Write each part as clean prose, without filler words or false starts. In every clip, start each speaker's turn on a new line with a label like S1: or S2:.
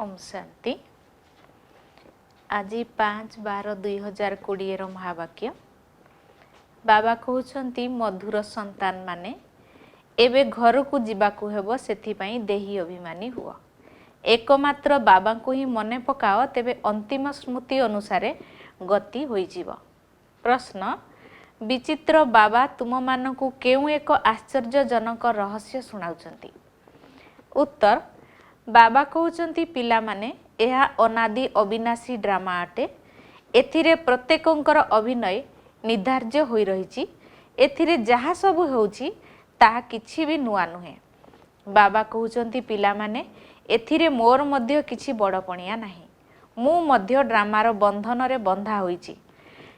S1: ओम शांति। आज 5/12/2020 महावाक्य बाबा कहउछंती मधुर संतान माने एबे घर को जीवाकू हेबो सेथिपाई देही अभिमानी हुआ। एकमात्र बाबा को ही मने पकाओ तेबे अंतिम स्मृति अनुसार गति होई जीव। प्रश्न विचित्र बाबा तुम मानकू केउ एक आश्चर्यजनक रहस्य सुनाउछंती। उत्तर बाबा कहउछंती पिला माने एहा अनादि अविनाशी ड्रामा अटे। एथिरे प्रत्येकंकर अभिनय निर्धार्य होई रहिछि। एथिरे जहा सब होउछि ताहा किछि भी नुआ नुहे। बाबा कहउछंती पिला माने एथिरे मोर मध्य किछि बड़पणिया नाही। मु मध्य ड्रामार बंधन रे बंधा होइछि।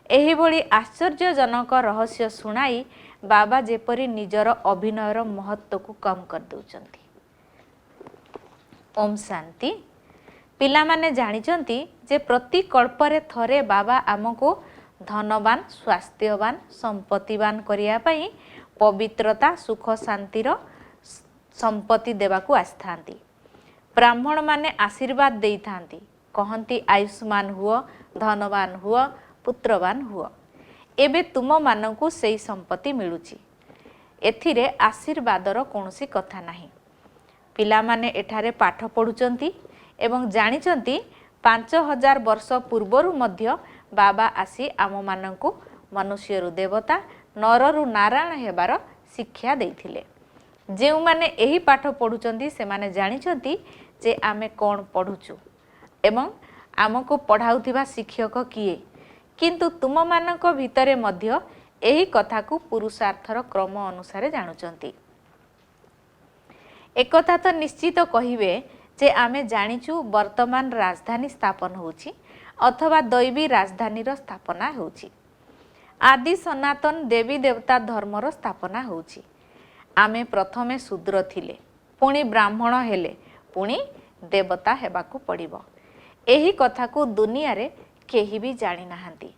S1: एही भली आश्चर्यजनक रहस्य सुनाई बाबा जेपरि निजर अभिनयर महत्व को कम कर दउछंती। ओम शांति। पिला माने जानिचंती जे प्रति कल्परे थरे बाबा आमको धनवान स्वास्थ्यवान संपत्तिवान करिया पई पवित्रता सुख शांतिर संपत्ति देवाकू आस्थांती। ब्राह्मण माने आशीर्वाद देई थांती, कहंती आयुष्मान हुआ धनवान हुआ पुत्रवान हुआ। एबे तुम मानकू सेई संपत्ति मिलुची। एथिरे आशीर्वादर कोनोसी कथा नाही। पिला माने एठारे पाठ पढुचंती एवं जानिचंती 5000 वर्ष पूर्वरु मध्य बाबा आसी आम मानकू मनुष्यरु देवता नररु नारायण हेबार शिक्षा देइथिले। जेउ माने एही पाठ पढुचंती से माने जानिचंती जे आमे कोन पढुचु एवं आमको पढ़ाउथिबा शिक्षक किए। किंतु तुम मानक भितरे मध्य एही कथा को पुरुषार्थर क्रम अनुसार जानुचंती। एकथा तो निश्चित कहिबे जे आमे जानिचु वर्तमान राजधानी स्थापन होउछि अथवा दैवी राजधानीर स्थापना होउछि। आदि सनातन देवी देवता धर्मर स्थापना होउछि। आमे प्रथमे शूद्र थिले, पुणी ब्राह्मण हेले, पुणी देवता हेबाकू पड़िबो। एही कथा को दुनिया रे केही भी जानि नाहंती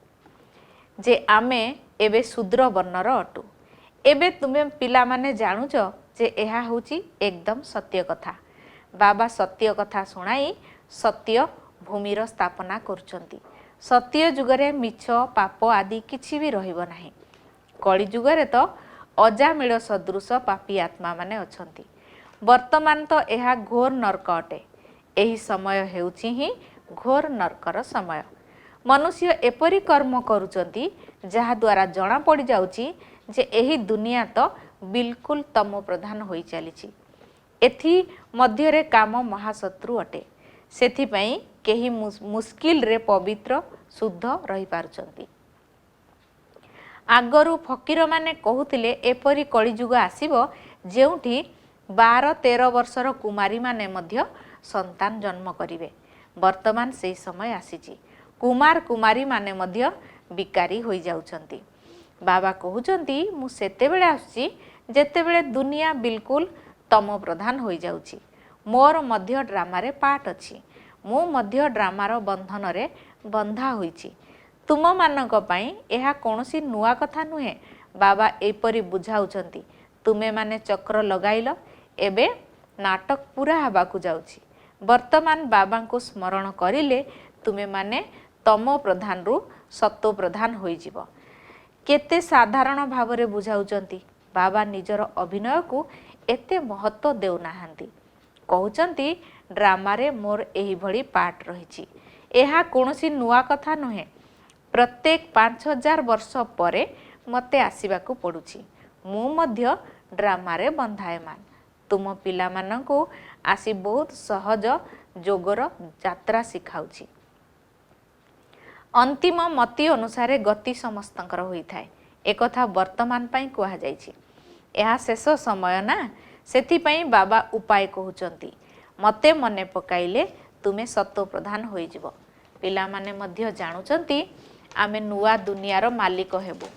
S1: जे आमे एबे शूद्र वर्णर अटु। एबे तुमे पिला माने जानुच जे एहा होउछि एकदम सत्य कथा। बाबा सत्य कथा सुनाई सत्य भूमिर स्थापना करुचंती। सत्य जुगरे मिछ पाप आदि किछि भी रहिबो नाही। कली जुगरे तो अजामिल सदृश पापी आत्मा माने अछंती। वर्तमान तो एहा घोर नरक अटे। एही समय हेउछि ही घोर नरकर समय। मनुष्य एपरी कर्म करुचंती जहा द्वारा जणा पड़ी जाउछि जे एही दुनिया तो बिल्कुल तमो प्रधान होई चलीछि। एथि मध्यरे काम महाशत्रु अटे। सेथि पई केही मुश्किल रे पवित्र शुद्ध रही पारुचंती। आगरु फकीर माने कहूतिले एपरी कलिजुग आसीबो जेउठी 12-13 वर्षर कुमारी माने मध्य संतान जन्म करिवे। वर्तमान सेही समय आसीछि। कुमार कुमारी माने मध्य बिकारी होई जाउचंती। बाबा कहउचंती मु सेते बेले आछि जेते बेले दुनिया बिल्कुल तमो प्रधान होई जाउछि। मोर मध्य ड्रामा रे पार्ट अछि। मु मध्य ड्रामार बंधन रे बंधा होईछि। तुम मानक पई एहा कोनोसी नुआ कथा नुहे। बाबा एपरी बुझाउचंती तुमे माने चक्र लगाइल एबे नाटक पूरा हबाकू जाउछि। वर्तमान बाबा को स्मरण करिले तुमे माने तमो प्रधान रु सत्व प्रधान होई जीव। केते साधारण भावरे बुझाउचंती। बाबा निजर अभिनय को एते महत्व देउ नाहंती। कहउचंती ड्रामा रे मोर एही भली पार्ट रहिछि। एहा कोनोसी नुआ कथा नुहे। प्रत्येक 5000 वर्ष परे मते आसीबाकू पडुछि। मु मध्य ड्रामा रे बंधायमान। तुम पिला मानकू आसी बहुत सहज जोगर यात्रा सिखाउछि। अंतिम मति अनुसार गति समस्तंकर होई थाए। एकथा वर्तमान पई कुहा जाईछि। एहा शेष समय ना सेथि पई बाबा उपाय कहउचंती मते मने पकाइले तुमे सत्व प्रधान होई जिवो। पिला माने मध्य जानुचंती आमे नुआ दुनियार मालिक हेबो।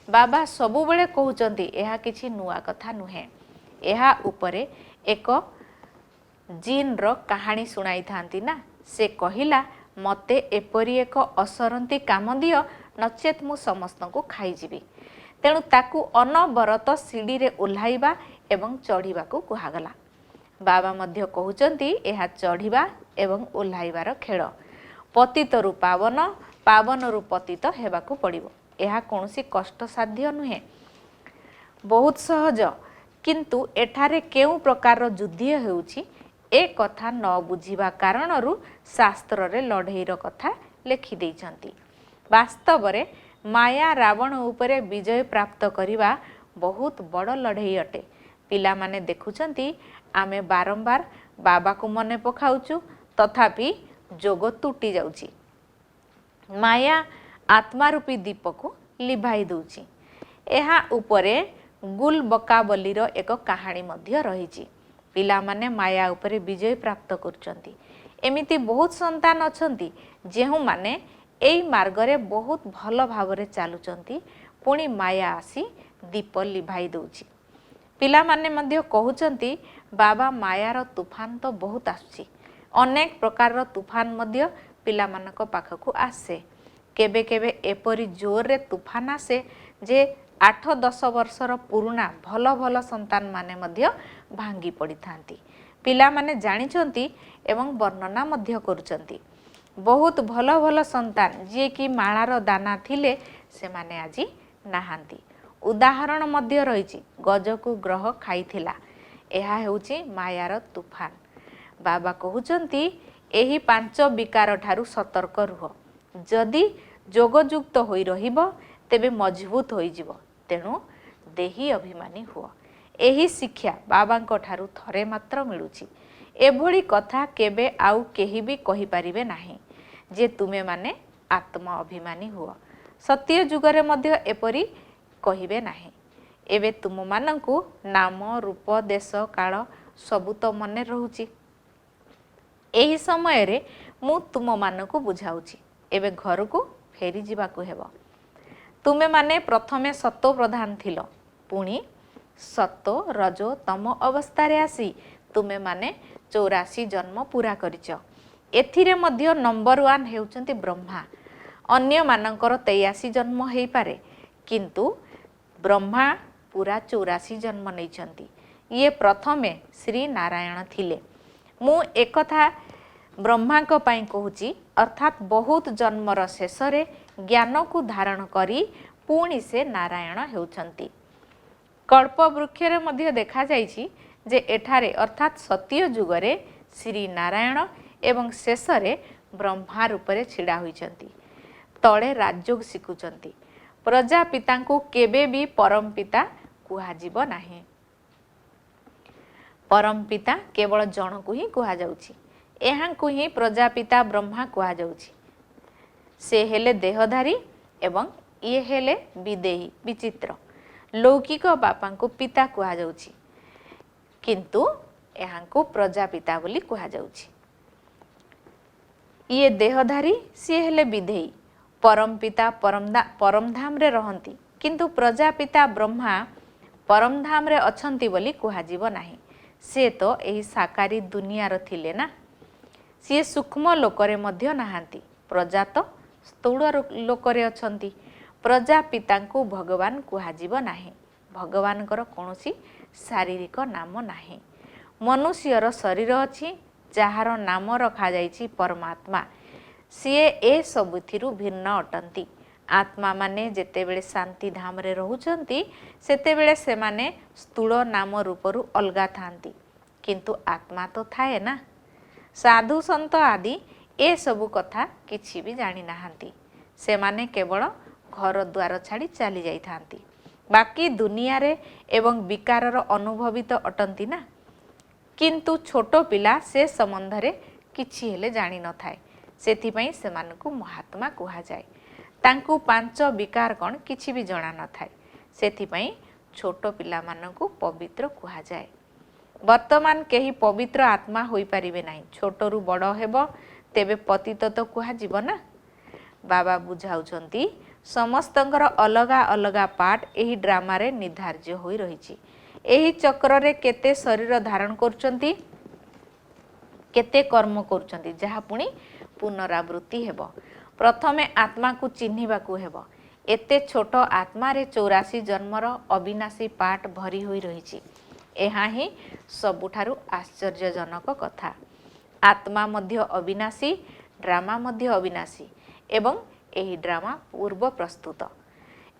S1: बाबा सबु बेले कहउचंती एहा किछि नुआ कथा नुहे। एहा उपरे एक जीन रो कहानी सुनाई थांती ना। से कहिला मते एपरी एक असरंती काम दियो नचेत मु समस्त को खाई जीवी। तेणु ताकू अनबरत सीढ़ी रे ओह्लाइबा एवं चढ़ीबा को कुहागला। बाबा मध्य कहउचंती एहा चढ़ीबा एवं ओह्लाइबार खेल। पतितरु पावन, पावनरु पतित हेबाकु पड़िबो। एहा कोनोसी कष्टसाध्य नुहे, बहुत सहज। किंतु एठारे केउ प्रकार युद्ध हेउछि ए कथा न बुझिबा कारणरु शास्त्र रे लढेईर कथा लेखि दैछंती। वास्तव रे माया रावण उपरे विजय प्राप्त करिबा बहुत बड़ लढेई अटे। पिला माने देखुछंती आमे बारंबार बाबा को मने पखाउछु, तथापि जोग तुटी जाउछि। माया आत्मा रूपी दीप को लिभाई दउछि। एहा उपरे गुल बकावलीर एक कहानी मध्य रहिछि। पिला माने माया उपरे विजय प्राप्त करचंती। एमिति बहुत संतान अछंती जेहु माने एई मार्ग रे बहुत भल भावरे चालुचंती, पुणी माया आसी दीप लिभाई दउछि। पिला माने मध्य कहउचंती बाबा मायार तूफान तो बहुत आसुछि। अनेक प्रकार तूफान मध्य पिला मानक पाखकु आसे। केबे केबे एपरी जोर रे तूफान आसे जे 8-10 वर्षर पुरुना भल भल संतान माने मध्य भांगी पड़ी थांती। पिला माने जानिचंती एवं वर्णना मध्य करूचंती। बहुत भल भल संतान जे कि माळार दाना थिले से माने आजी नाहांती। उदाहरण मध्य रहिछि, गजकु ग्रह खाइथिला। एहा हेउछि मायार तूफान। बाबा कहउचंती एही 5 विकार ठारू सतर्क रुह। जदि जोगयुक्त होई रहिबो तेबे मजबूत होई जिवो। तेणु देही अभिमानी हुआ। एही शिक्षा बाबांको ठारू थरे मात्र मिलुछि। एभली कथा केबे आउ केही भी कहि परिबे नाही जे तुमे माने आत्मा अभिमानी हुआ। सत्य जुगरे मध्य एपरी कहिबे नाही। एबे तुम मानंकु नाम रूप देश काल सबु तो मने रहुछि। एही समय रे मु तुम मानंकु बुझाउछि। एबे घर को फेरी जिबाकु हेबो। तुमे माने प्रथमे सत्व प्रधान थिलो, पुणी सत्व रजो तम अवस्था रे आसी तुमे माने 84 जन्म पूरा करिच। एथिरे मध्य नंबर 1 हेउचंती ब्रह्मा। अन्य मानंकर 83 जन्म हेई पारे, किंतु ब्रह्मा पूरा 84 जन्म नैचंती। ये प्रथमे श्री नारायण थिले। मु एकथा ब्रह्मा को पाई कहूची, अर्थात बहुत जन्मर शेष रे ज्ञान को धारण करी पुणी से नारायण हेउचंती। कल्प वृक्ष रे मध्य देखा जाइछि जे एठारे अर्थात सत्य जुगरे श्री नारायण एवं शेष रे ब्रह्मा रूप रे छिड़ा होइचंती। तळे राजयोग शिखुचंती। प्रजापिता को केबे भी परम पिता कुहा जीव नाही। परम पिता केवल जन को ही कुहा जाउछि। एहां को ही प्रजापिता ब्रह्मा कुहा जाउछि। से हेले देहधारी एवं ये हेले विदेही विचित्र। लौकिक बापा को पिता कुहा जाउछि, किंतु एहां को प्रजापिता बोली कुहा जाउछि। ये देहधारी सी हेले विदेही। परम पिता परमधाम रे रहंती, किंतु प्रजापिता ब्रह्मा परमधाम रे अछंती बोली कुहा जीव नाही। से तो एही साकारी दुनिया रो थिले ना। सी सूक्ष्म लोकरे मध्य नाहांती। प्रजा तो स्थूल लोकरे अछंती। प्रजापिता को भगवान कुहा जीव नाही। भगवान कर कोनोसी शारीरिक नाम नाही। मनुष्यर शरीर अछि जाहार नाम रखा जाइछि परमात्मा। सीए ए सबुथिरु भिन्न अटंती। आत्मा माने जेतेबेले शांति धाम रे रहुचंती सेतेबेले से माने स्थूल नाम रूपरु अलगा थांती, किंतु आत्मा तो थाए ना। साधु संत आदि ए सबु कथा किछि भी जानि नाहांती। से माने केवल घर द्वार छाड़ी चली जाई थांती। बाकी दुनिया रे एवं विकारर अनुभवित अटंती ना। किंतु छोटो पिला से संबंध रे किछि हेले जानि न थाए। सेथिपई सेमानकु महात्मा कुहा जाए। तांकु 5 विकार कौन किछि भी जणा न थाए। सेथिपई छोटो पिला मानकु पवित्र कुहा जाए। वर्तमान केही पवित्र आत्मा होई परिबे नाही। छोटरु बड़ हेबो तेबे पतित तो कुहा जीव ना। बाबा बुझाउचंती समस्तंकर अलगा अलगा पार्ट एही ड्रामा रे निर्धार्य होई रहिछि। एही चक्र रे केते शरीर धारण करचंती, केते कर्म करचंती, जहा पुणी पुनरावृत्ति हेबो। प्रथमे आत्मा को चिन्हिबा को हेबो। एते छोट आत्मा रे 84 जन्मर अविनाशी पाठ भरी होई रहिछि। एहा ही सबुठारु आश्चर्यजनक कथा। आत्मा मध्य अविनाशी, ड्रामा मध्य अविनाशी एवं एही ड्रामा पूर्व प्रस्तुत।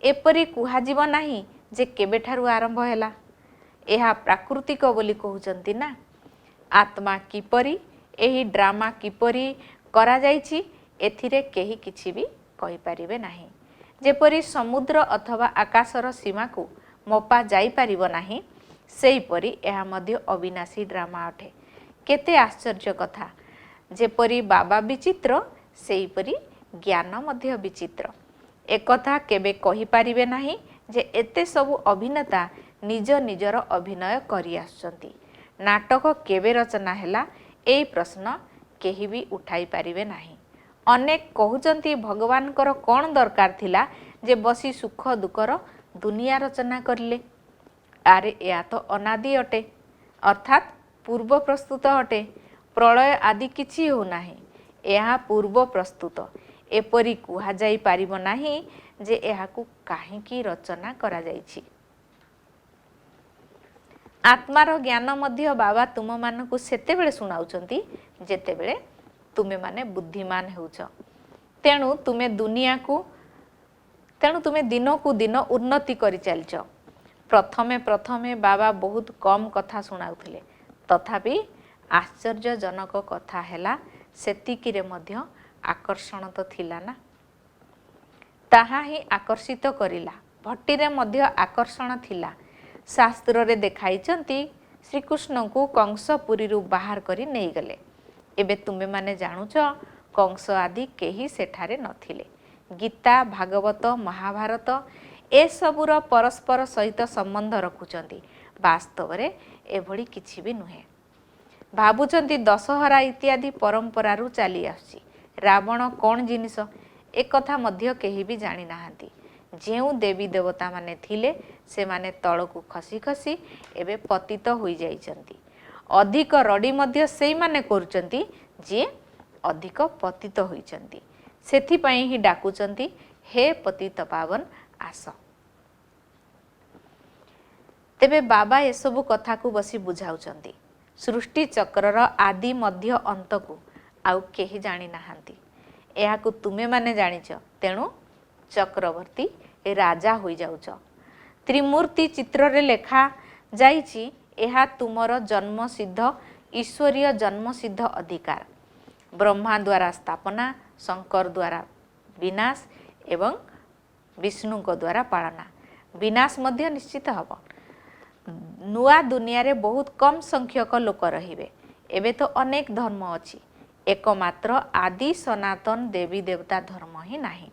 S1: एपरी कुहाजिब नाही जे केबेठारु आरंभ हैला, एहा प्राकृतिक बोली कहउचंती ना। आत्मा किपरी, एही ड्रामा किपरी करा जाइछि, एथिरे केही किछि भी कहि परिबे नाही। जेपरी समुद्र अथवा आकाशर सीमा को मपा जाई परिबो नाही, सेहीपरि एहा मध्य अविनाशी ड्रामा अटे। केते आश्चर्य कथा। जेपरी बाबा विचित्र, सेहीपरि ज्ञान मध्य विचित्र। एकथा केबे कहि परिबे नाही जे एते सबु अभिनेता निज निजर अभिनय करि आछंती। नाटक केबे रचना हैला, एई प्रश्न केही भी उठाई परिबे नाही। अनेक कहउचंती भगवानकर कोन दरकार थिला जे बसी सुख दुखर दुनिया रचना करले। आरे या तो अनादि अटे, अर्थात पूर्व प्रस्तुत अटे। प्रलय आदि किछि हो नाही, एहा पूर्व प्रस्तुत। एपरी कुहा जाई पारिबो नाही जे एहाकु काहींकी रचना करा जाइछि। आत्मार ज्ञान मध्य बाबा तुम मानकु सेतेबेले सुनाउचंती जेतेबेले तुमे माने बुद्धिमान हेउछ। तेणु तुमे दिन को दिन उन्नति करि चलछ। प्रथमे प्रथमे बाबा बहुत कम कथा सुनाउथिले, तथापि आश्चर्यजनक कथा हैला सेतिकिरे मध्य आकर्षण तो थिला ना। ताहा ही आकर्षित करिला। भट्टीरे मध्य आकर्षण थिला। शास्त्र रे देखाइचंती श्रीकृष्ण को कंसपुरी रु बाहर करी नेई गले। एबे तुमे माने जानुछ कंस आदि केही सेठारे नथिले। गीता, भागवत, महाभारत ए सबुर परस्पर सहित संबंध रखुचंती। वास्तव रे एभली किछि भी नुहे। भाबुचंती दशहरा इत्यादि परंपरा रु चली आछि। रावण कौन जिनिस एक कथा मध्य केही भी जानी नाहंती। जेउ देवी देवता माने थिले से माने तळकु खसी खसी एबे पतित होई जाइचंती। अधिक रडी मध्य सेई माने करूचंती जे अधिक पतित होइचंती। सेथि पई ही डाकुचंती हे पतित पावन आस। तेबे बाबा ए सब कथा को बसी बुझाउचंती। सृष्टि चक्रर आदि मध्य अंत को आउ केही जानी नाहंती। एहाकु तुमे माने जानिच, तेणु चक्रवर्ती राजा होई जाउच। त्रिमूर्ति चित्र रे लेखा जाइछि, एहा तुमर जन्म सिद्ध ईश्वरीय जन्म सिद्ध अधिकार। ब्रह्मा द्वारा स्थापना, शंकर द्वारा विनाश एवं विष्णु को द्वारा पालना। विनाश मध्य निश्चित हब। नुआ दुनिया रे बहुत कम संख्यक लोक रहिबे। एबे तो अनेक धर्म अछि, एकमात्र आदि सनातन देवी देवता धर्म ही नाही।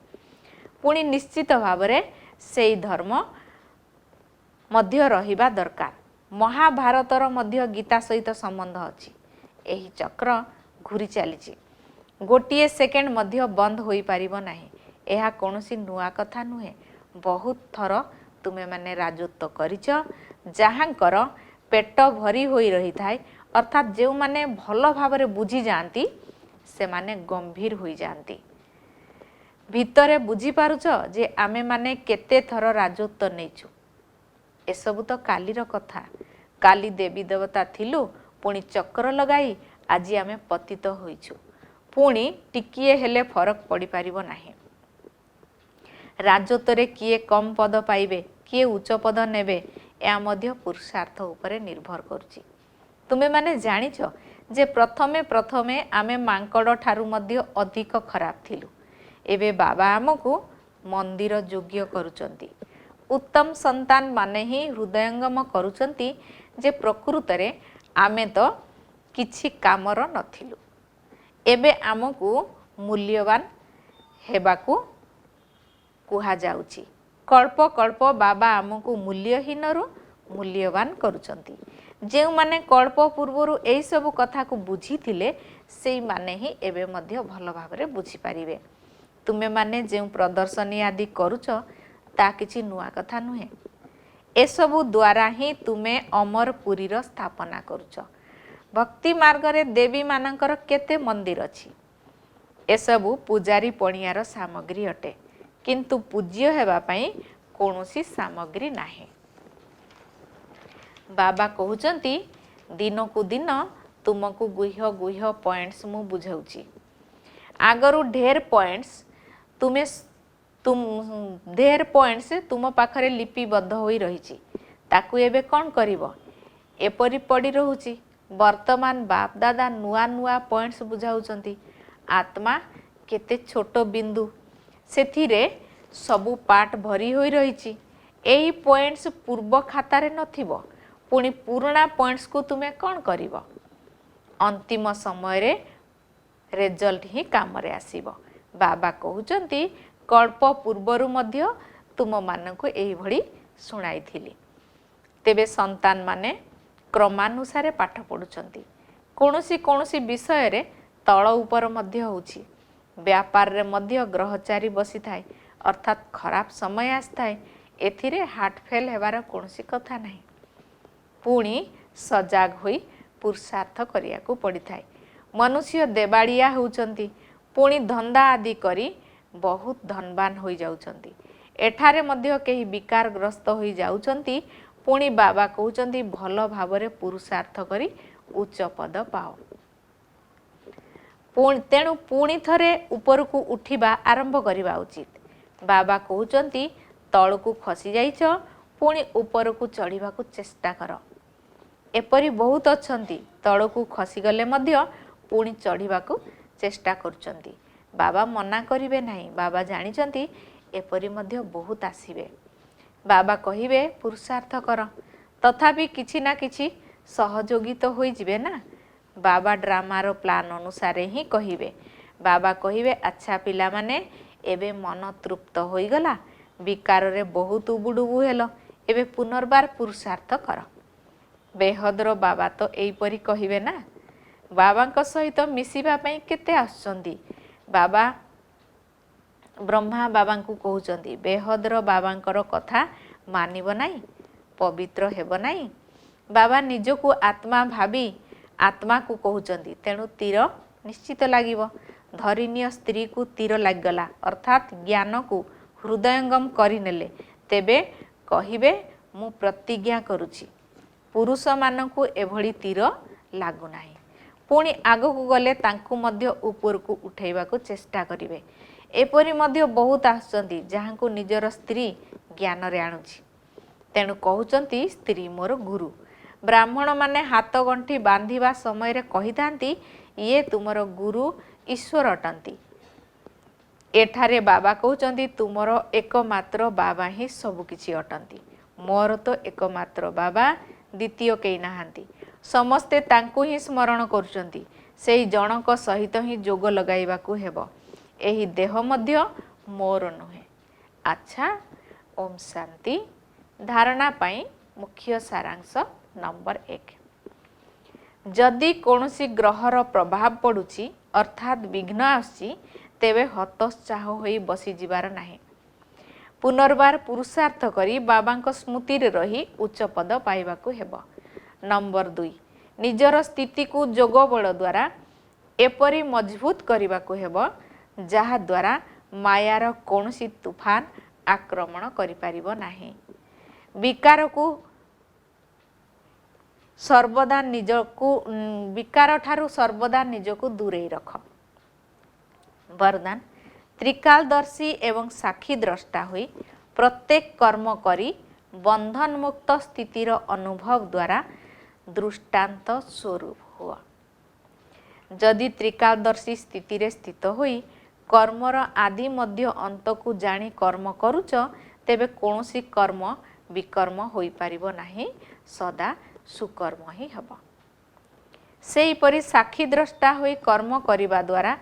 S1: पुणी निश्चित भावरे सेई धर्म मध्य रहिबा दरकार। महाभारतर मध्य गीता सहित संबंध अछि। एही चक्र घुरी चलीछि, गोटिए सेकेंड मध्य बंद होई पारिबो नाही। एहा कोनोसी नुआ कथा नुहे। बहुत थर तुमे माने राजत्व करिछ, जहाँकर पेट भरी होई रही थाए, अर्थात जो माने भल भावरे बुझी जाती से माने गंभीर होई जाती। भितरे बुझी पारुछ जे आमे माने केते थर राजत्व नैछु। एसबु तो कालीर कथा। काली देवी देवता थिलु, पुणी चक्र लगाई आज आमे पतित होइछु। पुणी टिकिए हेले फरक पड़ी पारिबो नाही। राजत्वरे किए कम पद पाइबे, किए उच्च पद नेबे, या मध्य पुरुषार्थ उपरे निर्भर करुछि। तुमे माने जानिछ जे प्रथमे प्रथमे आमे मांकड़ ठारू मध्य अधिक खराब थिलु। एबे बाबा आमको मंदिर योग्य करुचंती। उत्तम संतान माने ही हृदयंगम करुचंती जे प्रकृत रे आमे तो किछि कामर नथिलु। एबे आमको मूल्यवान हेबाकू कुहा जाउछि। कल्प कल्प बाबा आमको मूल्यहीनरु मूल्यवान करुचंती। जे माने कल्प पूर्वरु एई सब कथा को बुझी थिले, सेई माने ही एबे मध्य भल भाबरे बुझी पारिबे। तुमे माने जे प्रदर्शनी आदि करुच ता किछि नुआ कथा नुहे। एसबु द्वारा ही तुमे अमरपुरीर स्थापना करुच। भक्ति मार्ग रे देवी मानकर केते मंदिर अछि। एसबु पूजारी पणियार सामग्री अटे, किंतु पूज्य हेबा पई कोनोसी सामग्री नाही। बाबा कहउचंती दिन को दिन तुमको गुह्य गुह्य पॉइंट्स मु बुझाऊची आगरू ढेर पॉइंट्स तुमे तुम ढेर पॉइंट्स तुम पाखरे लिपिबद्ध होई रही ताकू एबे कौन करिवो एपरी पड़ी रहुची वर्तमान बाप दादा नुआ नुआ पॉइंट्स बुझाउचंती आत्मा केते छोट बिंदु सेथिरे सबु पार्ट भरी होई रही एही पॉइंट्स पूर्व खातारे नथिबो पुणी पुराना पॉइंट्स को तुमे कौन करिवो अंतिम समय रे रिजल्ट ही काम रे आसीबो बाबा कहउचंती कल्प पूर्वरु मध्य तुम मानकु एही भली सुनाई थिली तेबे संतान माने क्रमानुसारे पाठ पढुचंती कोनोसी कोनोसी विषय रे तळ ऊपर मध्य होउची व्यापार रे मध्य ग्रहचारी बसी थाए अर्थात खराब समय आस्थाए एथिरे हार्ट फेल हेबार कोनोसी कथा नाही पुणी सजाग होई पुरुषार्थ करिया को पड़ी थाए मनुष्य देवाड़िया होउचंती पुणी धंदा आदि करी बहुत धनवान होई जाउचंती एठारे मध्य केही विकार ग्रस्त होई जाउचंती पुणी बाबा कहउचंती भल भावरे पुरुषार्थ करी उच्च पद पाओ तेणु पुणी थरे ऊपर को उठिबा आरंभ करिबा उचित बाबा कहउचंती तळकू खसी जाइछ पुणी ऊपर को चढ़िबा को चेष्टा कर एपरी बहुत अछंती तळकू खसी गले मध्य पुणी चढ़िबा को चेष्टा करचंती बाबा मना करिवे नाही बाबा जानिचंती एपरी मध्य बहुत आसीबे बाबा कहिबे पुरुषार्थ कर तथापि किछि ना किछि सहयोगी तो होई जिवे ना बाबा ड्रामार प्लान अनुसार ही कहिबे बाबा कहिबे अच्छा पिला माने एबे मन तृप्त होई गला विकार रे बहुत उबुडुबु हेलो एबे पुनर्बार पुरुषार्थ कर बेहदर बाबा तो एईपरी कहिबे ना बाबांक सहित मिसिबा पई केते आछंती बाबा ब्रह्मा बाबांकु कहउचंती बेहदर बाबांकर कथा मानिब नाही पवित्र हेब नाही बाबा निजको आत्मा भाबी आत्मा को कहउचंती तेणु तीर निश्चित लागिबो धरिनिय स्त्री को तीर लागगला अर्थात ज्ञान को हृदयंगम करिनेले तेबे कहिबे मु प्रतिज्ञा करूची पुरुष मानकु एभली तीर लागु नाही पुणी आगकू गले तांकु मध्य ऊपर को उठेबा को चेष्टा करिवे एपरी मध्य बहुत आछंती जहांकु निजर स्त्री ज्ञान रे आणुची तेणु कहउचंती स्त्री मोर गुरु ब्राह्मण माने हाथ गंठी बांधिबा समय रे कहितांती ये तुमर गुरु ईश्वर अटंती एठारे बाबा कहउचंती तुमर एकमात्र बाबा ही सब किछि अटंती मोर तो एकमात्र बाबा द्वितीय केही नाहांती समस्ते तांकु ही स्मरण करुचंती सेही जनक सहित ही जोग लगाइबा को हेबो एही देह मध्य मोर नुहे अच्छा ओम शांति धारणा पाई मुख्य सारांश नंबर 1 जदि कोनोसी ग्रहर प्रभाव पड़ुची अर्थात विघ्न आसी तेबे हतोत्साह होई बसी जिबार नाही पुनर्बार पुरुषार्थ करी बाबांक स्मृति रे रही उच्च पद पाइबा को हेबो नंबर 2 निजर स्थिति को जोग बल द्वारा एपरी मजबूत करबा को हेबो जहा द्वारा मायार कोनोसी तूफान आक्रमण करि परिबो नाही विकार को सर्वदा निजको विकार ठारू सर्वदा निजको दूरे रख वरदान त्रिकालदर्शी एवं साक्षी द्रष्टा हुई प्रत्येक कर्म करी बंधन मुक्त स्थितिर अनुभव द्वारा दृष्टांत स्वरूप हुआ जदि त्रिकालदर्शी स्थिति रे स्थित होई कर्मर आदि मध्य अंत को जानी कर्म करूच तेबे कोनोसी कर्म विकर्म होई पारिबो नाही सदा सुकर्म ही हबो सेही परि साक्षी द्रष्टा होई कर्म करिबा द्वारा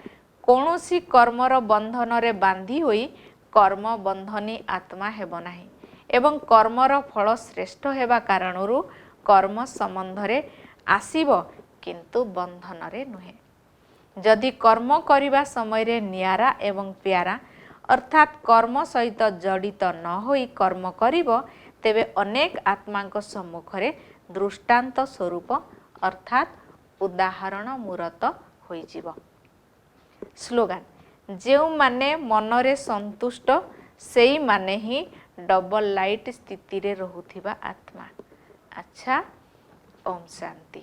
S1: कोनोसी कर्मर बंधन रे बांधी होई कर्म बंधनी आत्मा हेबो नाही एवं कर्मर फल श्रेष्ठ हेबा कारणरू कर्म संबंध रे आसीबो किंतु बंधन रे नुहे जदि कर्म करिबा समय रे नियारा एवं प्यारा अर्थात कर्म सहित जड़ित न होई कर्म करिबो तेबे अनेक आत्मांक सम्मुख रे दृष्टांत स्वरूप अर्थात उदाहरण मूरत होई जीवो स्लोगान जेउ माने मनरे संतुष्ट सेई माने ही डबल लाइट स्थिति रे रहुथिबा आत्मा अच्छा ओम शांति।